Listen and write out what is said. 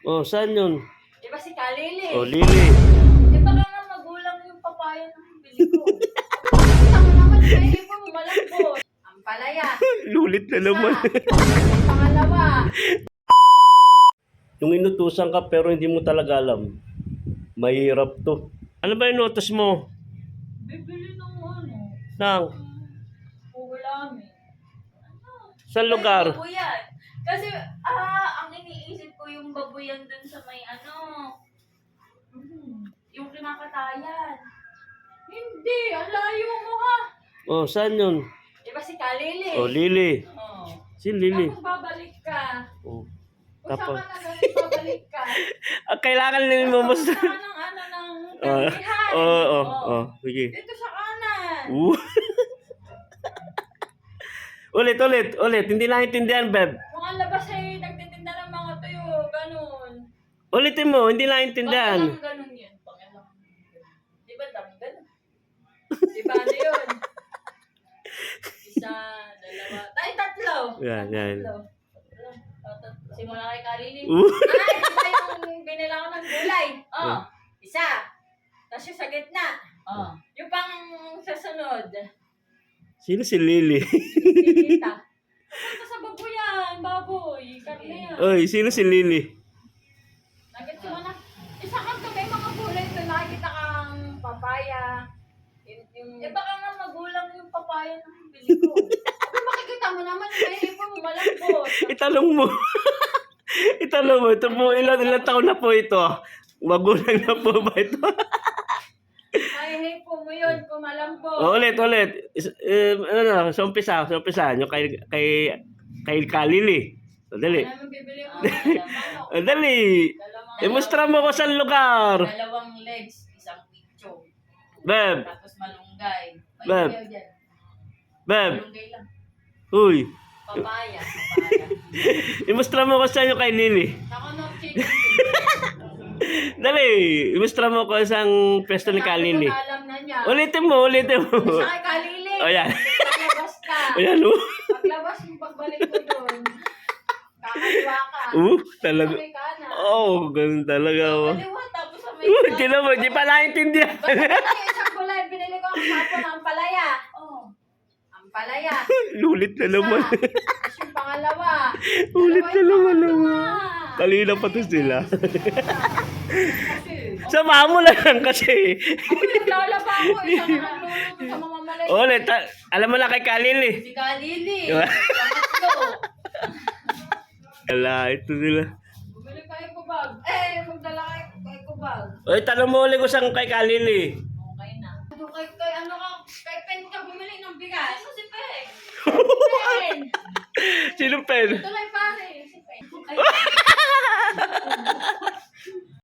Oh, saan yun? Di ba si Kalili? Oh, Lili. Eh baka nga magulang yung papaya ng bili ko. Tama naman sa iyo mo, malambot. Ang palaya. Lulit na naman. Ang pangalawa. Yung inutusan ka pero hindi mo talaga alam. Mahirap to. Ano ba inutos mo? Bibili ng ano? Nang? Uulamin. Sa lugar? Babuyan. Kasi, ang iniisip ko yung babuyan dun sa may yung kinakatayan. Hindi, ang layo mo ha. Oh, saan yun? Di ba si Kalili? Oh, Lili. Oh. Si Lili. Tapos babalik ka. Oh. Kung saan Tapos? ka na galing, babalik ka. Kailangan nila mo mas... Punta ka ng terminal. Oo. Sige. Dito sa kanan. Ulit. Hindi naintindihan, Beb. Kung ang labas ay nagtitinda ng mga tuyo, ganun. Ulitin mo, hindi naintindihan. Pangalang ganun yun. Pangalang ganun. Di ba ganun? Di ba ano yun? Isa, dalawa, tatlo. Yan. Tatlo. Simula kay Kalili. Uh. Ito yung binila ko ng gulay. Oh, isa. Tapos yung sa gitna. Oh. Yung pang sasunod. Sino si Lili? Tita. Punta sa baboyan, baboy. Karne yan. Oy, sino si Lili? Nakita mo na. Isa kanto may mga gulay doon. Nakikita kang papaya. Eh baka nga magulang yung papaya ng bili ko. Pero makikita mo naman yung hipo mo malambot. Itanong mo. Ito po, ilang taon na po ito? Magulang na po ba ito? May hipo mo yun kung malambot. Ulit. Sa umpisa nyo kay Kalili. Dali. Ano naman bibili mo? Dalawang Dali. Imustra mo ko sa lugar. Dalawang legs, isang picho. Beb. Tapos malunggay. Beb. Beb. Malunggay lang. Uy. Papaya. Imustra mo ko sa inyo kay Lili. Ako no chicken. Dali. Imustra mo ko sa pwesto ni Kalili. Alam na niya. Ulitin mo. Sa kay Kalili. O yan. Paglabas ka. Ayan o. Paglabas yung pagbalik mo doon. Kakaliwa ka. Talaga. Sa may kanan. Ganun talaga. Kaliwa tapos sa may Tinan mo, di pa naintindihan. Basta yung isang gulay, binili ko ang hapon ang palaya. Ang palaya. Lulit na naman. Tapos yung pangalawa. Ulit na Dalawa naman. yung pangalawa. Kanina pa to sila. Kasi, Sama mo lang kasi. ako naglalaba ako. Isang nagluluto sa mamamalay. Ulit. Alam mo na kay Kalili. Si Kalili. Pangatlo. Wala, ito sila. Bumili kayo kubag. Magdala kayo kay kubag. Uy, tanong mo ulit ko saan kay Kalili. Okay na. Kay Pen ka bumili ng bigas. Si Pen. Sino pen? Ito lang pare. Si Pen.